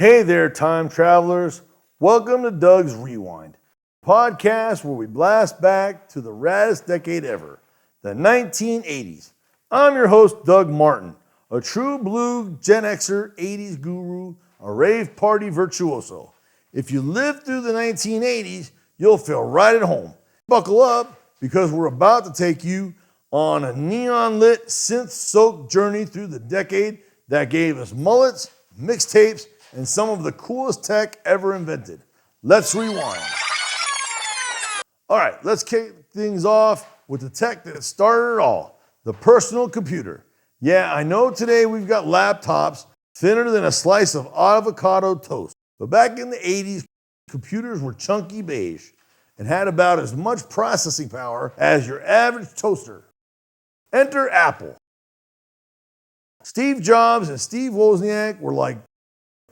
Hey there, time travelers. Welcome to Doug's Rewind, podcast where we blast back to the raddest decade ever, the 1980s. I'm your host, Doug Martin, a true blue Gen Xer 80s guru, a rave party virtuoso. If you lived through the 1980s, you'll feel right at home. Buckle up, because we're about to take you on a neon-lit, synth-soaked journey through the decade that gave us mullets, mixtapes, and some of the coolest tech ever invented. Let's rewind. All right, let's kick things off with the tech that started it all, the personal computer. Yeah, I know today we've got laptops thinner than a slice of avocado toast, but back in the 80s, computers were chunky beige and had about as much processing power as your average toaster. Enter Apple. Steve Jobs and Steve Wozniak were like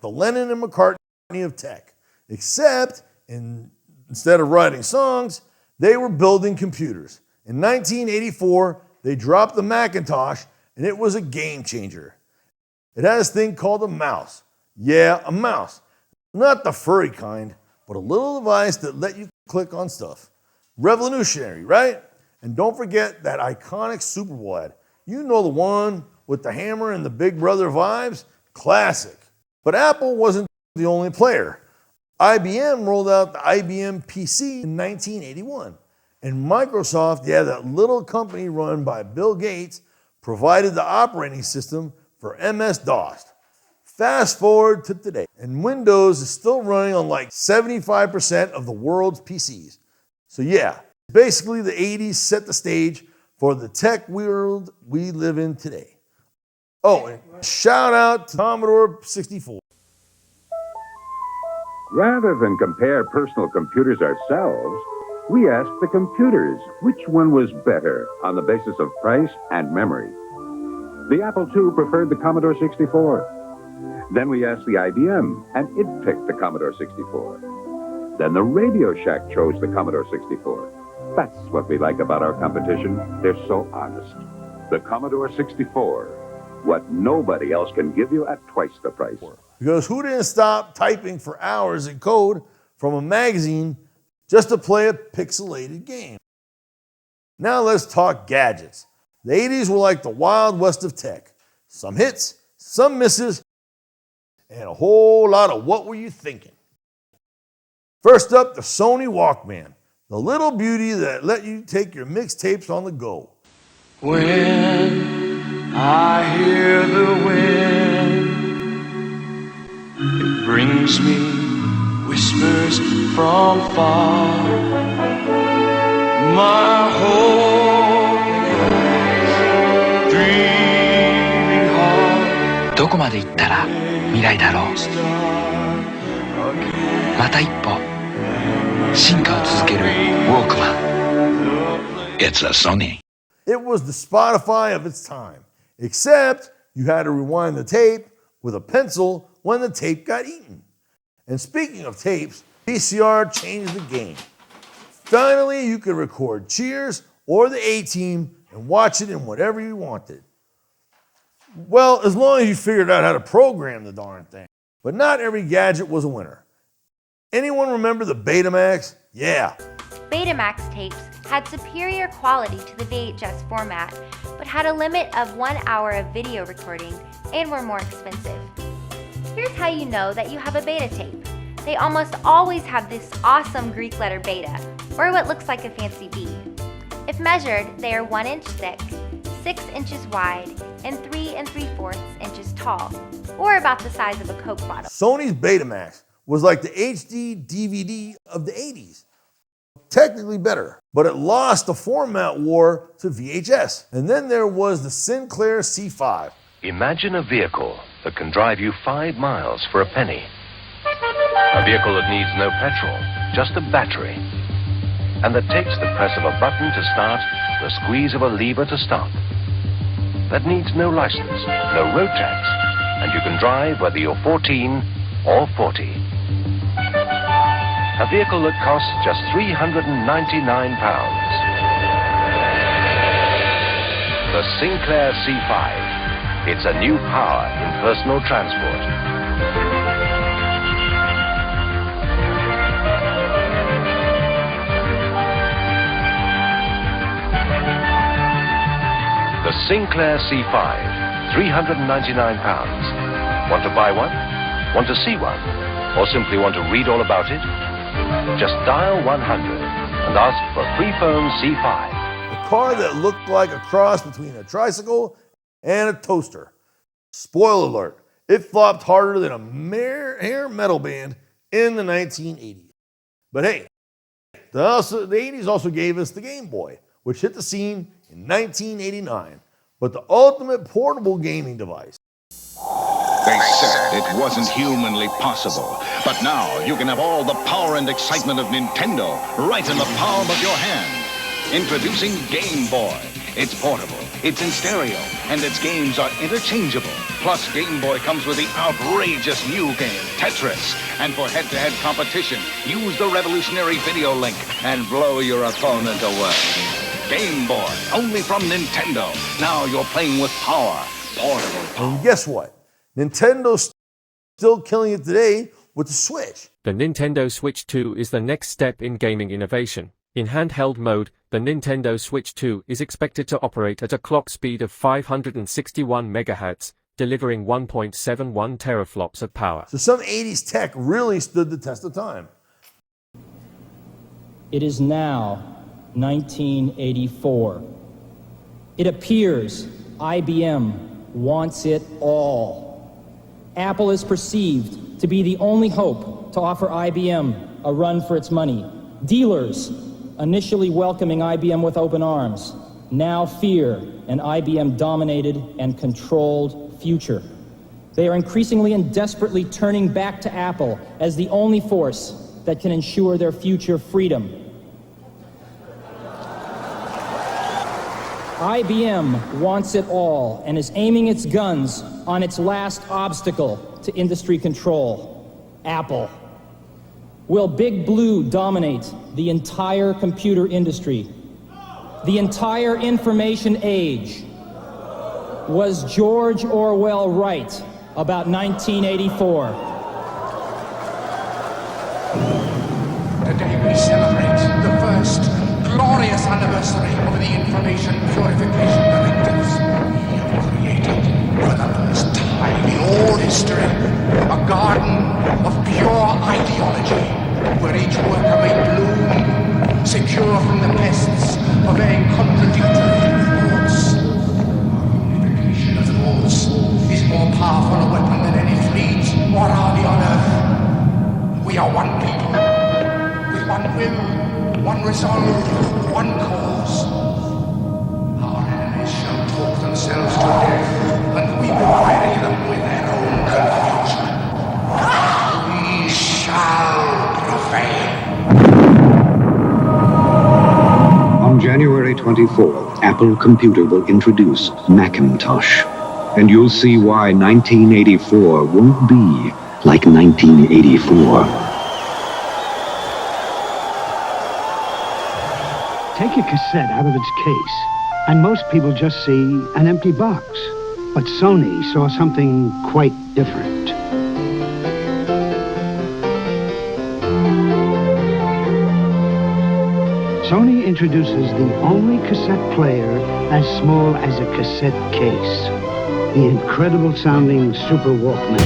the Lennon and McCartney of tech, except instead of writing songs, they were building computers. In 1984, they dropped the Macintosh, and it was a game changer. It had this thing called a mouse. Yeah, a mouse. Not the furry kind, but a little device that let you click on stuff. Revolutionary, right? And don't forget that iconic Super Bowl ad. You know the one with the hammer and the Big Brother vibes? Classic. But Apple wasn't the only player. IBM rolled out the IBM PC in 1981. And Microsoft, yeah, that little company run by Bill Gates, provided the operating system for MS-DOS. Fast forward to today, and Windows is still running on like 75% of the world's PCs. So yeah, basically the 80s set the stage for the tech world we live in today. Oh, and shout out to Commodore 64. Rather than compare personal computers ourselves, we asked the computers which one was better on the basis of price and memory. The Apple II preferred the Commodore 64. Then we asked the IBM, and it picked the Commodore 64. Then the Radio Shack chose the Commodore 64. That's what we like about our competition. They're so honest. The Commodore 64. What nobody else can give you at twice the price. Because who didn't stop typing for hours in code from a magazine just to play a pixelated game? Now let's talk gadgets. The 80s were like the Wild West of tech. Some hits, some misses, and a whole lot of what were you thinking? First up, the Sony Walkman, the little beauty that let you take your mixtapes on the go. When I hear the wind, it brings me whispers from far. My hope is dreaming heart. どこまで行ったら未来だろう。また一歩進化を続けるウォークマン。It's a Sony. It was the Spotify of its time, except you had to rewind the tape with a pencil when the tape got eaten. And speaking of tapes, VCR changed the game. Finally, you could record Cheers or the A-Team and watch it in whatever you wanted. Well, as long as you figured out how to program the darn thing. But not every gadget was a winner. Anyone remember the Betamax? Yeah. Betamax tapes had superior quality to the VHS format, but had a limit of 1 hour of video recording and were more expensive. Here's how you know that you have a beta tape. They almost always have this awesome Greek letter beta, or what looks like a fancy B. If measured, they are 1 inch thick, 6 inches wide, and 3 3/4 inches tall, or about the size of a Coke bottle. Sony's Betamax was like the HD DVD of the 80s. Technically better, but it lost the format war to VHS. And then there was the Sinclair C5. Imagine a vehicle that can drive you 5 miles for a penny. A vehicle that needs no petrol, just a battery. And that takes the press of a button to start, the squeeze of a lever to stop. That needs no license, no road tax, and you can drive whether you're 14 or 40. A vehicle that costs just £399. The Sinclair C5. It's a new power in personal transport. Sinclair C5, £399. Want to buy one? Want to see one? Or simply want to read all about it? Just dial 100 and ask for a free phone C5. A car that looked like a cross between a tricycle and a toaster. Spoiler alert, it flopped harder than a hair metal band in the 1980s. But hey, the 80s also gave us the Game Boy, which hit the scene in 1989, but the ultimate portable gaming device. They said it wasn't humanly possible, but now you can have all the power and excitement of Nintendo right in the palm of your hand. Introducing Game Boy. It's portable, it's in stereo, and its games are interchangeable. Plus, Game Boy comes with the outrageous new game, Tetris. And for head-to-head competition, use the revolutionary video link and blow your opponent away. Game Boy, only from Nintendo. Now you're playing with power. Portable power. And guess what? Nintendo's still killing it today with the Switch. The Nintendo Switch 2 is the next step in gaming innovation. In handheld mode, the Nintendo Switch 2 is expected to operate at a clock speed of 561 MHz, delivering 1.71 teraflops of power. So some 80s tech really stood the test of time. It is now 1984. It appears IBM wants it all. Apple is perceived to be the only hope to offer IBM a run for its money. Dealers, initially welcoming IBM with open arms, now fear an IBM-dominated and controlled future. They are increasingly and desperately turning back to Apple as the only force that can ensure their future freedom. IBM wants it all and is aiming its guns on its last obstacle to industry control, Apple. Will Big Blue dominate the entire computer industry? The entire information age? Was George Orwell right about 1984? Today we celebrate the first glorious anniversary of the Information Purification Directives. We have created, for the first time in all history, a garden of pure ideology, where each worker may bloom, secure from the pests of vain contradictory reports. Unification of thoughts is more powerful a weapon than any fleet or army on earth. We are one people, with one will, one resolve, one cause. Our enemies shall talk themselves to death, and we will bury them with their own confusion. We shall prevail. On January 24th, Apple Computer will introduce Macintosh. And you'll see why 1984 won't be like 1984. Take a cassette out of its case, and most people just see an empty box. But Sony saw something quite different. Sony introduces the only cassette player as small as a cassette case. The incredible sounding Super Walkman.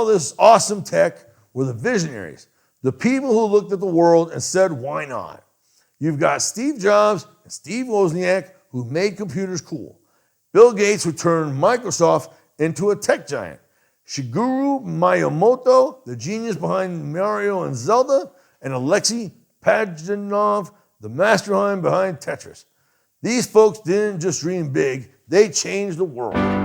all this awesome tech were the visionaries, the people who looked at the world and said, why not? You've got Steve Jobs and Steve Wozniak who made computers cool. Bill Gates who turned Microsoft into a tech giant. Shigeru Miyamoto, the genius behind Mario and Zelda, and Alexei Pajitnov, the mastermind behind Tetris. These folks didn't just dream big, they changed the world.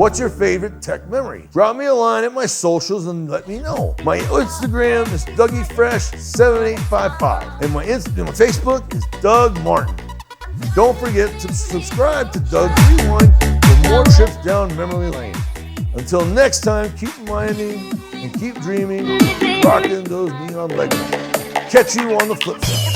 What's your favorite tech memory? Drop me a line at my socials and let me know. My Instagram is DougieFresh7855 and my Facebook is Doug Martin. Don't forget to subscribe to Doug's Rewind for more trips down memory lane. Until next time, keep minding and keep dreaming, rocking those neon legends. Catch you on the flip side.